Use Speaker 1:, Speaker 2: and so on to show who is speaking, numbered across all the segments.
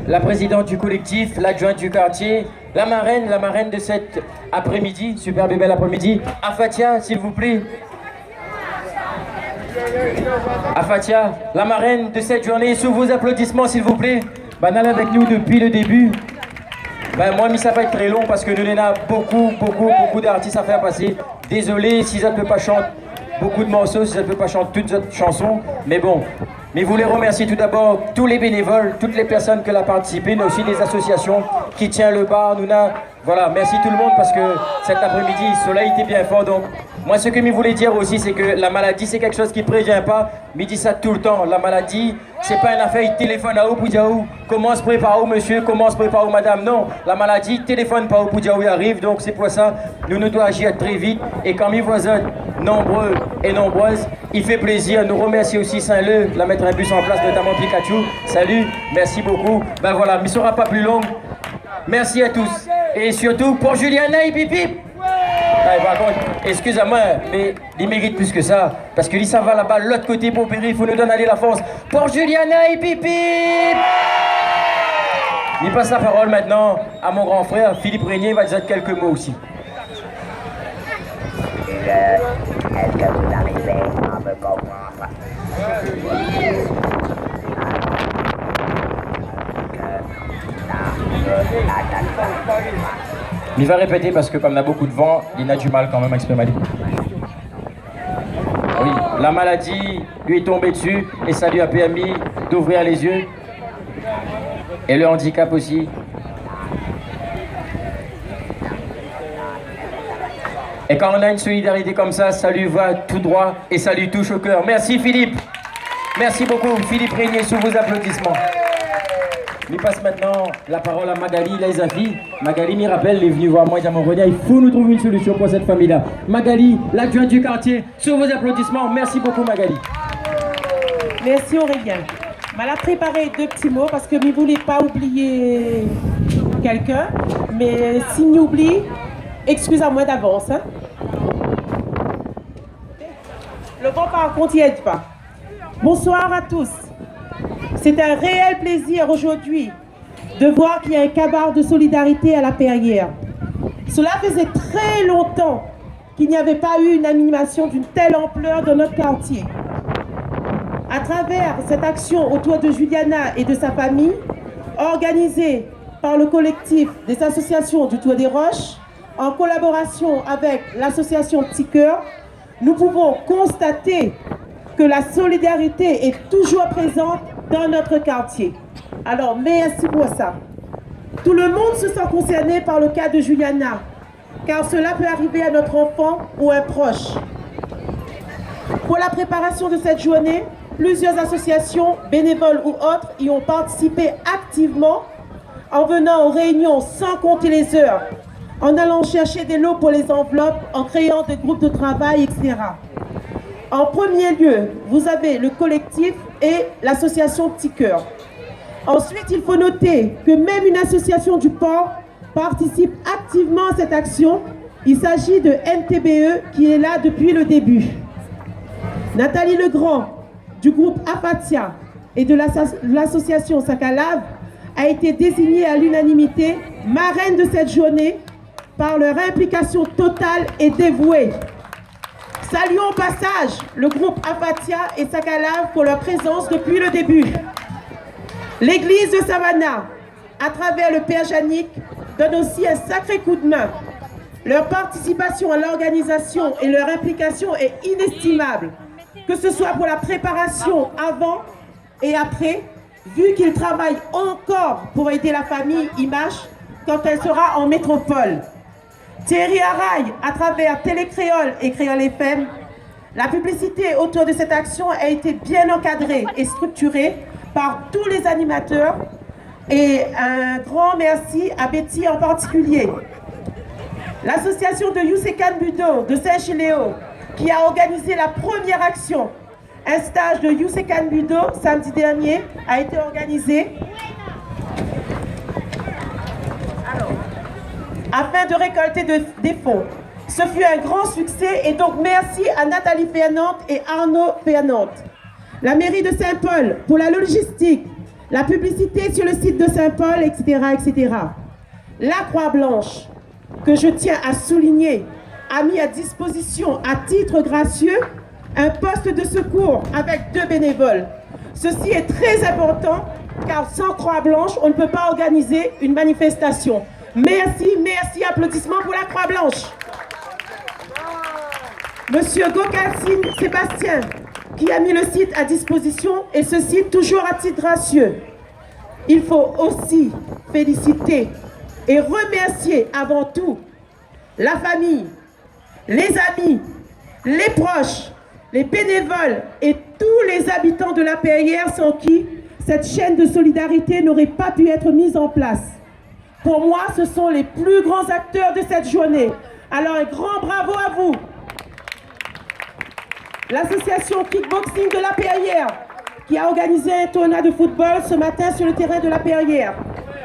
Speaker 1: la présidente du collectif, l'adjointe du quartier, la marraine de cet après-midi, superbe et bel après-midi. Afatia, s'il vous plaît. Afatia, la marraine de cette journée, sous vos applaudissements, s'il vous plaît. Banal avec nous depuis le début. Moi, mais ça va être très long parce que nous avons beaucoup d'artistes à faire passer. Désolé si ça ne peut pas chanter beaucoup de morceaux, si ça ne peut pas chanter toutes les chansons, mais bon. Mais vous les remercier tout d'abord, tous les bénévoles, toutes les personnes qui ont participé, mais aussi des associations qui tiennent le bar. Voilà, merci tout le monde parce que cet après-midi, le soleil était bien fort. Donc, moi, ce que je voulais dire aussi, c'est que la maladie, c'est quelque chose qui ne prévient pas. Mais dit ça tout le temps. La maladie, c'est pas une affaire, il téléphone à où pour dire où. Comment se prépare où, monsieur, comment se prépare où, madame. Non, la maladie, téléphone pas où pour dire où il arrive. Donc, c'est pour ça, nous devons agir très vite. Et quand mes voisins, nombreux et nombreuses, il fait plaisir. Nous remercions aussi Saint-Leu, la mettre un bus en place, notamment Pikachu. Salut, merci beaucoup. Ben voilà, mais ce ne sera pas plus long. Merci à tous. Et surtout pour Juliana et Pipip. Par contre, excusez-moi, mais il mérite plus que ça. Parce que lui, ça va là-bas, l'autre côté pour périr, il faut nous donner la force. Pour Juliana et Pipip. Il passe la parole maintenant à mon grand frère, Philippe Régnier, il va dire quelques mots aussi.
Speaker 2: Est-ce que vous arrivez à me comprendre?
Speaker 1: Il va répéter parce que comme il y a beaucoup de vent, il a du mal quand même à exprimer. Oui, la maladie lui est tombée dessus et ça lui a permis d'ouvrir les yeux. Et le handicap aussi. Et quand on a une solidarité comme ça lui va tout droit et ça lui touche au cœur. Merci Philippe. Merci beaucoup Philippe Régnier sous vos applaudissements. Je passe maintenant la parole à Magali Laizafi. Magali me rappelle, elle est venue voir moi et mon Renia. Il faut nous trouver une solution pour cette famille-là. Magali, l'adjointe du quartier, sous vos applaudissements. Merci beaucoup Magali.
Speaker 3: Merci Aurélien. Elle a préparé deux petits mots parce que je ne voulais pas oublier quelqu'un. Mais si nous oublie, excusez-moi d'avance. Hein. Le vent par contre, n'y aide pas. Bonsoir à tous. C'est un réel plaisir aujourd'hui de voir qu'il y a un cabaret de solidarité à la Perrière. Cela faisait très longtemps qu'il n'y avait pas eu une animation d'une telle ampleur dans notre quartier. À travers cette action autour de Juliana et de sa famille, organisée par le collectif des associations du Tour des Roches, en collaboration avec l'association Petit Cœur, nous pouvons constater que la solidarité est toujours présente dans notre quartier. Alors, merci pour ça. Tout le monde se sent concerné par le cas de Juliana, car cela peut arriver à notre enfant ou un proche. Pour la préparation de cette journée, plusieurs associations, bénévoles ou autres, y ont participé activement en venant aux réunions sans compter les heures, en allant chercher des lots pour les enveloppes, en créant des groupes de travail, etc. En premier lieu, vous avez le collectif et l'association Petit Cœur. Ensuite, il faut noter que même une association du port participe activement à cette action. Il s'agit de NTBE qui est là depuis le début. Nathalie Legrand du groupe Afatia et de l'association Sacalave a été désignée à l'unanimité marraine de cette journée par leur implication totale et dévouée. Saluons au passage le groupe Afatia et Sacalave pour leur présence depuis le début. L'église de Savannah, à travers le Père Jannick, donne aussi un sacré coup de main. Leur participation à l'organisation et leur implication est inestimable, que ce soit pour la préparation avant et après, vu qu'ils travaillent encore pour aider la famille Imache quand elle sera en métropole. Thierry Araille, à travers Télécréole et Créole FM, la publicité autour de cette action a été bien encadrée et structurée par tous les animateurs et un grand merci à Betty en particulier. L'association de Yousekan Budo de Saint-Chiléo qui a organisé la première action, un stage de Yousekan Budo samedi dernier a été organisé afin de récolter des fonds. Ce fut un grand succès et donc merci à Nathalie Fernand et Arnaud Fernand. La mairie de Saint-Paul pour la logistique, La publicité sur le site de Saint-Paul, etc., etc. La Croix-Blanche, que je tiens à souligner, a mis à disposition à titre gracieux un poste de secours avec 2 bénévoles. Ceci est très important car sans Croix-Blanche, on ne peut pas organiser une manifestation. Merci, merci, applaudissements pour la Croix-Blanche. Monsieur Gokassine Sébastien, qui a mis le site à disposition et ce site toujours à titre gracieux. Il faut aussi féliciter et remercier avant tout la famille, les amis, les proches, les bénévoles et tous les habitants de la Perrière sans qui cette chaîne de solidarité n'aurait pas pu être mise en place. Pour moi, ce sont les plus grands acteurs de cette journée. Alors un grand bravo à vous. L'association Kickboxing de la Perrière, qui a organisé un tournoi de football ce matin sur le terrain de la Perrière.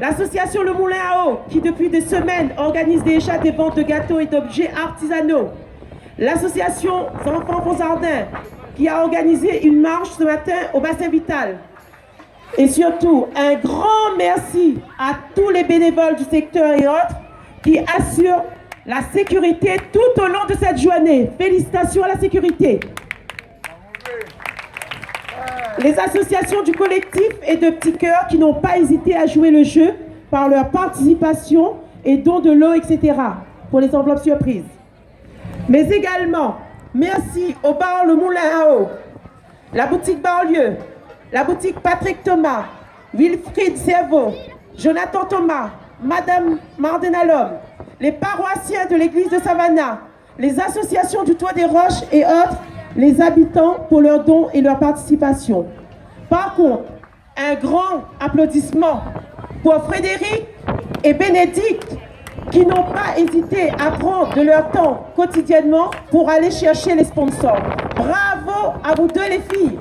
Speaker 3: L'association Le Moulin à Eau, qui depuis des semaines organise déjà des ventes de gâteaux et d'objets artisanaux. L'association Enfants Fonsardins, qui a organisé une marche ce matin au bassin vital. Et surtout, un grand merci à tous les bénévoles du secteur et autres qui assurent la sécurité tout au long de cette journée. Félicitations à la sécurité. Les associations du collectif et de petits cœurs qui n'ont pas hésité à jouer le jeu par leur participation et dons de l'eau, etc. pour les enveloppes surprises. Mais également, merci au bar Le Moulin à Eau, la boutique Banlieue, la boutique Patrick Thomas, Wilfried Cerveau, Jonathan Thomas, Madame Mardenalhomme, les paroissiens de l'église de Savannah, les associations du Toit des Roches et autres, les habitants pour leurs dons et leur participation. Par contre, un grand applaudissement pour Frédéric et Bénédicte qui n'ont pas hésité à prendre de leur temps quotidiennement pour aller chercher les sponsors. Bravo à vous deux les filles.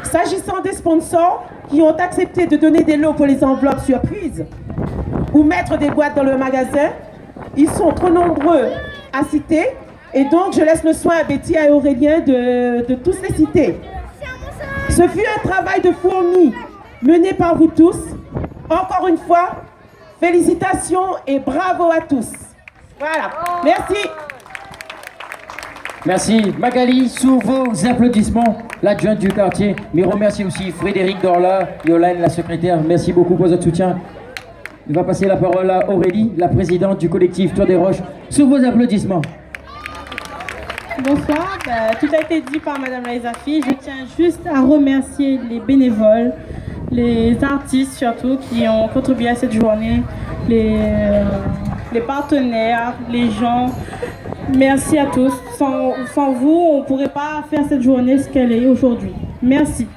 Speaker 3: S'agissant des sponsors qui ont accepté de donner des lots pour les enveloppes surprises ou mettre des boîtes dans le magasin, ils sont trop nombreux à citer et donc je laisse le soin à Betty et Aurélien de tous les citer. Ce fut un travail de fourmi mené par vous tous. Encore une fois, félicitations et bravo à tous. Voilà, merci.
Speaker 1: Merci. Magali, sous vos applaudissements, l'adjointe du quartier. Mais remercie aussi Frédéric Dorla, Yolande, la secrétaire. Merci beaucoup pour votre soutien. Il va passer la parole à Aurélie, la présidente du collectif Tour des Roches. Sous vos applaudissements.
Speaker 4: Bonsoir, tout a été dit par Madame Laïsafi. Je tiens juste à remercier les bénévoles, les artistes surtout qui ont contribué à cette journée, les partenaires, les gens. Merci à tous. Sans vous, on ne pourrait pas faire cette journée ce qu'elle est aujourd'hui. Merci.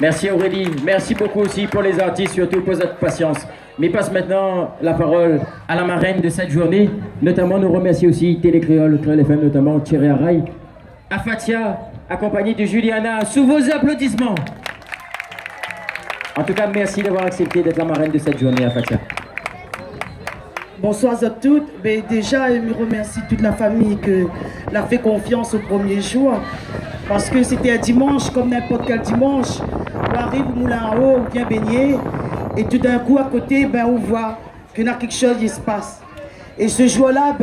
Speaker 1: Merci Aurélie. Merci beaucoup aussi pour les artistes, surtout pour votre patience. Mais passe maintenant la parole à la marraine de cette journée. Notamment, nous remercions aussi Télécréole, Créole FM, notamment Thierry Araï. À Fatia, accompagnée de Juliana, sous vos applaudissements. En tout cas, merci d'avoir accepté d'être la marraine de cette journée à Fatia.
Speaker 5: Bonsoir à toutes. Mais déjà, je remercie toute la famille qui a fait confiance au premier jour. Parce que c'était un dimanche, comme n'importe quel dimanche. On arrive au Moulin à Eau, on vient baigner. Et tout d'un coup, à côté, on voit qu'il y a quelque chose qui se passe. Et ce jour-là,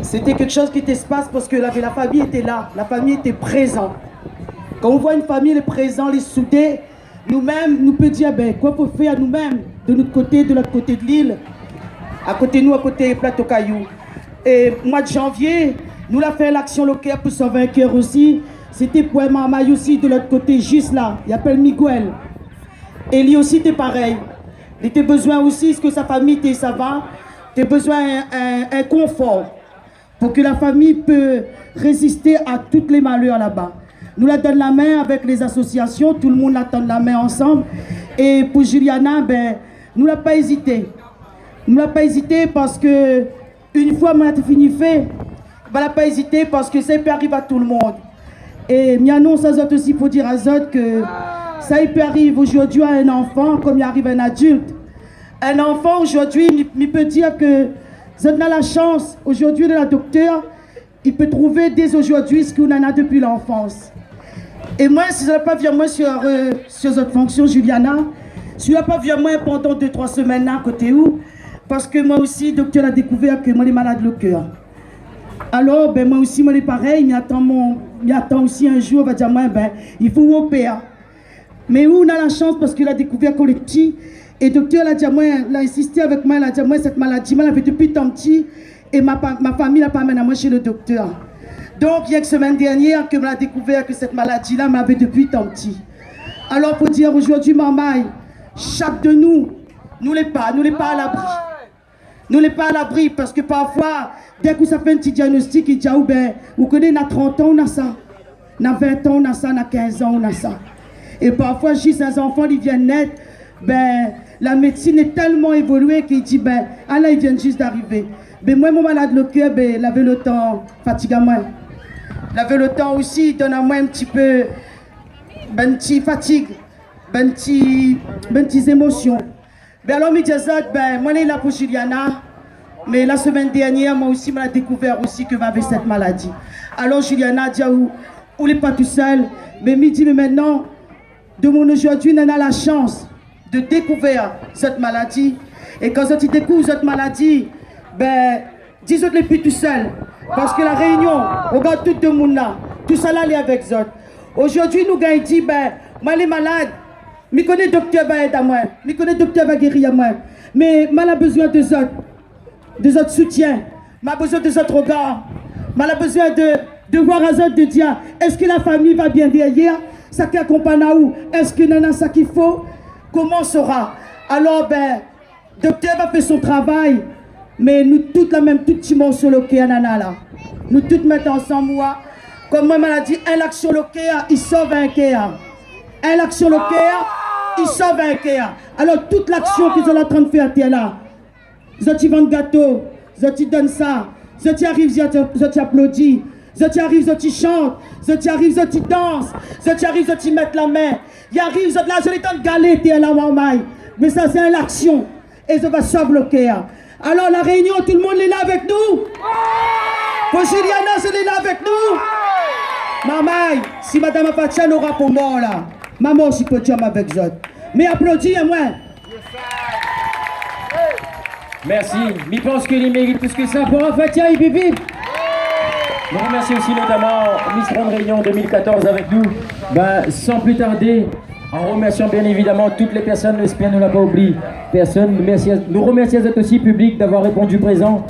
Speaker 5: c'était quelque chose qui se passe parce que la famille était là. La famille était présente. Quand on voit une famille, elle est présente, elle est soudée, nous-mêmes, nous peut dire quoi faut faire nous-mêmes, de l'autre côté de l'île. À côté de nous, à côté du plateau Caillou. Et mois de janvier, nous avons fait l'action locale pour 120 cœurs aussi. C'était pour un maman aussi de l'autre côté, juste là. Il s'appelle Miguel. Et lui aussi, c'était pareil. Il était besoin aussi, est-ce que sa famille était ça va? Il était besoin un confort pour que la famille peut résister à tous les malheurs là-bas. Nous la donne la main avec les associations, tout le monde la donne la main ensemble. Et pour Juliana, nous n'avons pas hésité. Nous n'avons pas hésité parce que une fois qu'on a fini fait, on n'a pas hésité parce que ça peut arriver à tout le monde. Et nous annonce à Zot aussi pour dire à Zot que ça peut arriver aujourd'hui à un enfant comme il arrive à un adulte. Un enfant aujourd'hui, il peut dire que Zot a la chance aujourd'hui de la docteur il peut trouver dès aujourd'hui ce qu'on en a depuis l'enfance. Et moi, si je n'ai pas vu moi sur cette fonction, Juliana, si je n'ai pas vu moi pendant 2-3 semaines à côté où, parce que moi aussi, le docteur a découvert que moi, les malade le cœur. Alors, ben, moi aussi, moi, les pareil, il m'attend aussi un jour, on va dire, moi, ben, il faut opérer. Mais où on a la chance parce qu'il a découvert qu'on est petit. Et le docteur a dit, moi, il a insisté avec moi, il a dit, moi, cette maladie, moi, l'avais depuis tant petit. Et ma famille n'a pas amené moi chez le docteur. Donc, il y a une semaine dernière que m'a découvert que cette maladie-là m'avait depuis tant petit. Alors, pour dire aujourd'hui, maman, chaque de nous n'est pas à l'abri. Nous n'est pas à l'abri parce que parfois, dès que ça fait un petit diagnostic, il dit, ah, ben, vous connaissez, on a 30 ans, on a ça. On a 20 ans, on a ça, on a 15 ans, on a ça. Et parfois, je dis, ces enfants, ils viennent naître, ben, la médecine est tellement évoluée qu'il dit, ben, ah là, ils viennent juste d'arriver. Mais moi, mon malade le cœur, ben, il avait le temps, fatigue à moi. Il avait le temps aussi, il donne à moi un petit peu, ben, petit fatigue, ben, petites émotions. Ben, alors, je me dis, ben, moi, je suis là pour Juliana, mais la semaine dernière, moi aussi, j'ai découvert aussi que j'avais cette maladie. Alors, Juliana dit, on n'est pas tout seul, mais je me dis, mais maintenant, de mon aujourd'hui, on a la chance de découvrir cette maladie. Et quand tu découvres cette maladie, ben, dis-toi que plus tout seul. Parce que la réunion, on regarde tout le monde là. Tout ça là, est avec eux. Aujourd'hui, nous avons dit, ben, moi les malades, je connais le docteur va aider à moi. Je connais le docteur va guérir à moi. Mais moi j'ai besoin de autres soutien. J'ai besoin de autres regards. J'ai besoin de voir à autres, de dire, est-ce que la famille va bien derrière? Ça qui accompagne à où? Est-ce qu'il y en a ça qu'il faut? Comment sera? Alors, ben, le docteur va faire son travail, mais nous toutes la même, tout petit morceau local, là. Nous toutes mettons ensemble, moi. Comme moi, m'a dit, un action local, il sauve un cœur. Un action local, il sauve un cœur. Alors, toute l'action qu'ils sont en train de faire, t'es là. Ils vendent gâteau, ils donnent ça, ils arrivent, ils applaudissent. Ils arrivent, ils chantent, ils arrivent, ils dansent, ils arrivent, ils mettent la main. Ils arrivent, ils là, je les donne galer, t'es là, maman. Mais ça, c'est l'action. Et ça va sauver le cœur. Alors, la réunion, tout le monde est là avec nous. Pour Juliana, je l'ai là avec nous. Maman, si Madame Fatia n'aura pas mort là, maman aussi peut dire avec eux. Mais applaudis, moi.
Speaker 1: Merci. Je pense qu'il mérite plus que ça pour Fatia et Bibi. Je remercie aussi notamment Miss Grande Réunion 2014 avec nous. Ben, sans plus tarder, en remerciant bien évidemment toutes les personnes, j'espère ne l'a pas oublié. Nous remercions aussi public d'avoir répondu présent.